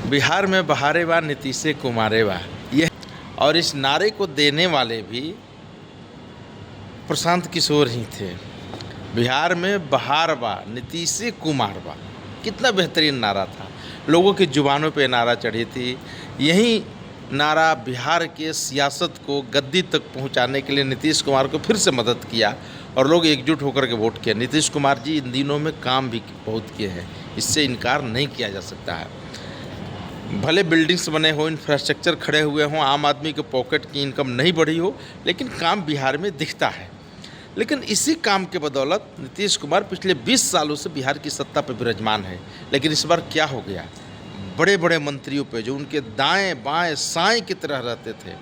बिहार में बहारे बा नीतीशे कुमारे बा, ये और इस नारे को देने वाले भी प्रशांत किशोर ही थे। बिहार में बहार बा नीतीशे कुमार बा, कितना बेहतरीन नारा था, लोगों की जुबानों पे नारा चढ़ी थी। यही नारा बिहार के सियासत को गद्दी तक पहुंचाने के लिए नीतीश कुमार को फिर से मदद किया और लोग एकजुट होकर के वोट किया। नीतीश कुमार जी इन दिनों में काम भी बहुत किए हैं, इससे इनकार नहीं किया जा सकता है। भले बिल्डिंग्स बने हो, इंफ्रास्ट्रक्चर खड़े हुए हों, आम आदमी के पॉकेट की इनकम नहीं बढ़ी हो, लेकिन काम बिहार में दिखता है। लेकिन इसी काम के बदौलत नीतीश कुमार पिछले 20 सालों से बिहार की सत्ता पर विराजमान है। लेकिन इस बार क्या हो गया, बड़े बड़े मंत्रियों पे जो उनके दाएं बाएं साएं की तरह रहते थे,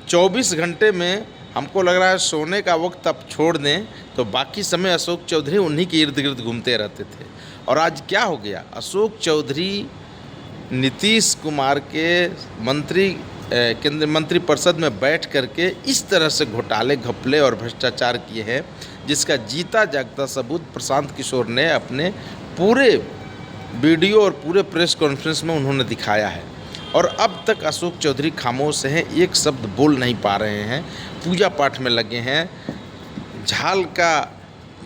24 घंटे में हमको लग रहा है सोने का वक्त अब छोड़ दें तो बाकी समय अशोक चौधरी उन्हीं के इर्द गिर्द घूमते रहते थे। और आज क्या हो गया, अशोक चौधरी नीतीश कुमार के केंद्रीय मंत्रिपरिषद में बैठ करके इस तरह से घोटाले घपले और भ्रष्टाचार किए हैं, जिसका जीता जागता सबूत प्रशांत किशोर ने अपने पूरे वीडियो और पूरे प्रेस कॉन्फ्रेंस में उन्होंने दिखाया है। और अब तक अशोक चौधरी खामोश हैं, एक शब्द बोल नहीं पा रहे हैं, पूजा पाठ में लगे हैं, झाल का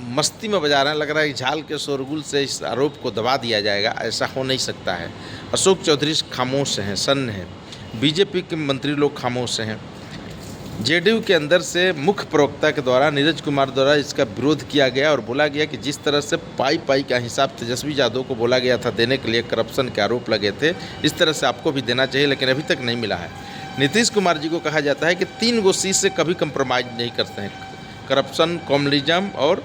मस्ती में बजा रहे हैं। लग रहा है कि झाल के शोरगुल से इस आरोप को दबा दिया जाएगा, ऐसा हो नहीं सकता है। अशोक चौधरी खामोश हैं, सन्न हैं, बीजेपी के मंत्री लोग खामोश हैं। जेडीयू के अंदर से मुख्य प्रवक्ता के द्वारा नीरज कुमार द्वारा इसका विरोध किया गया और बोला गया कि जिस तरह से पाई का हिसाब तेजस्वी यादव को बोला गया था देने के लिए, करप्शन के आरोप लगे थे, इस तरह से आपको भी देना चाहिए, लेकिन अभी तक नहीं मिला है। नीतीश कुमार जी को कहा जाता है कि 3 गो सी से कभी कंप्रोमाइज़ नहीं करते हैं, करप्शन, कम्युनलिज्म और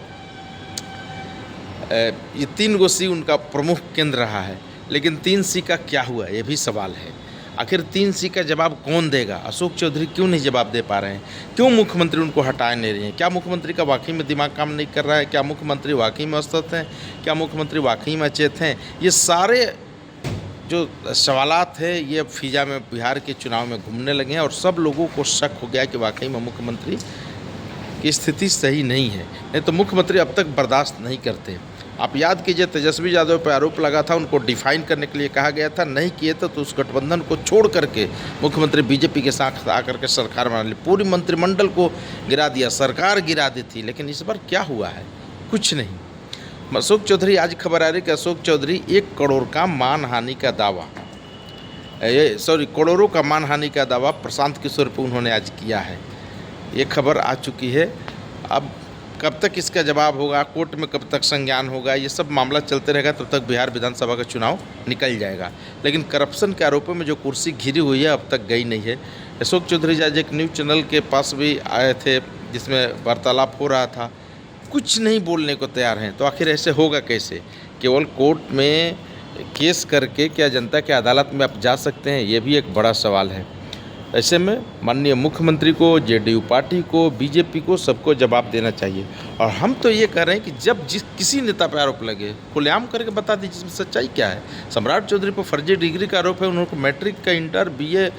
ये 3 गो सी उनका प्रमुख केंद्र रहा है। लेकिन 3 सी का क्या हुआ, ये भी सवाल है। आखिर 3 सी का जवाब कौन देगा? अशोक चौधरी क्यों नहीं जवाब दे पा रहे हैं? क्यों मुख्यमंत्री उनको हटा नहीं रही हैं? क्या मुख्यमंत्री का वाकई में दिमाग काम नहीं कर रहा है? क्या मुख्यमंत्री वाकई में अस्वस्थ हैं? क्या मुख्यमंत्री वाकई में अचेत हैं? ये सारे जो सवालात है ये फिजा में बिहार के चुनाव में घूमने लगे हैं और सब लोगों को शक हो गया कि वाकई में मुख्यमंत्री की स्थिति सही नहीं है। नहीं तो मुख्यमंत्री अब तक बर्दाश्त नहीं करते। आप याद कीजिए, तेजस्वी यादव पर आरोप लगा था, उनको डिफाइन करने के लिए कहा गया था, नहीं किए तो उस गठबंधन को छोड़ करके मुख्यमंत्री बीजेपी के साथ आकर के सरकार बना ली, पूरी मंत्रिमंडल को गिरा दिया, सरकार गिरा दी थी। लेकिन इस बार क्या हुआ है? कुछ नहीं। अशोक चौधरी, आज खबर आ रही कि अशोक चौधरी 1 करोड़ का मानहानि का दावा, करोड़ों का मानहानि का दावा प्रशांत किशोर पर उन्होंने आज किया है। ये खबर आ चुकी है। अब कब तक इसका जवाब होगा, कोर्ट में कब तक संज्ञान होगा, ये सब मामला चलते रहेगा, तब तक बिहार विधानसभा का चुनाव निकल जाएगा। लेकिन करप्शन के आरोपों में जो कुर्सी घिरी हुई है अब तक गई नहीं है। अशोक चौधरी आज एक न्यूज़ चैनल के पास भी आए थे जिसमें वार्तालाप हो रहा था, कुछ नहीं बोलने को तैयार हैं। तो आखिर ऐसे होगा कैसे? केवल कोर्ट में केस करके क्या जनता की अदालत में आप जा सकते हैं? ये भी एक बड़ा सवाल है। ऐसे में माननीय मुख्यमंत्री को, जेडीयू पार्टी को, बीजेपी को, सबको जवाब देना चाहिए। और हम तो ये कह रहे हैं कि जब किसी नेता पर आरोप लगे, खुलेआम करके बता दीजिए इसमें सच्चाई क्या है। सम्राट चौधरी पर फर्जी डिग्री का आरोप है, उनको मैट्रिक का, इंटर, बीए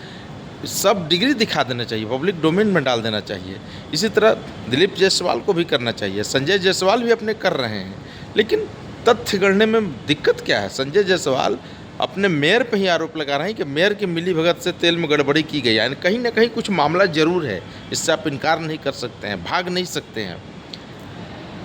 सब डिग्री दिखा देना चाहिए, पब्लिक डोमेन में डाल देना चाहिए। इसी तरह दिलीप जायसवाल को भी करना चाहिए, संजय जायसवाल भी अपने कर रहे हैं। लेकिन तथ्य गढ़ने में दिक्कत क्या है? संजय जायसवाल अपने मेयर पे ही आरोप लगा रहे हैं कि मेयर की मिलीभगत से तेल में गड़बड़ी की गई है। यानी कहीं ना कहीं कुछ मामला जरूर है, इससे आप इनकार नहीं कर सकते हैं, भाग नहीं सकते हैं।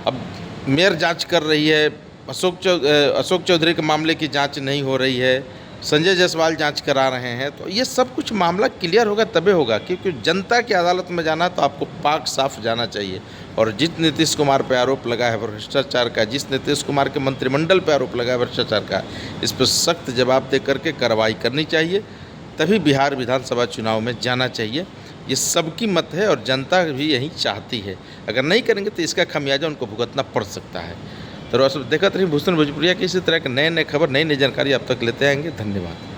अब मेयर जांच कर रही है, अशोक चौधरी के मामले की जांच नहीं हो रही है, संजय जायसवाल जांच करा रहे हैं। तो ये सब कुछ मामला क्लियर होगा तबे होगा, क्योंकि जनता की अदालत में जाना तो आपको पाक साफ जाना चाहिए। और जिस नीतीश कुमार पर आरोप लगा है भ्रष्टाचार का, जिस नीतीश कुमार के मंत्रिमंडल पर आरोप लगा है भ्रष्टाचार का, इस पर सख्त जवाब दे करके कार्रवाई करनी चाहिए, तभी बिहार विधानसभा चुनाव में जाना चाहिए। ये सबकी मत है और जनता भी यही चाहती है। अगर नहीं करेंगे तो इसका खमियाजा उनको भुगतना पड़ सकता है। तो देखते रहिए भूषण भोजपुरिया की इसी तरह के नए खबर, नई जानकारी आप तक लेते आएंगे। धन्यवाद।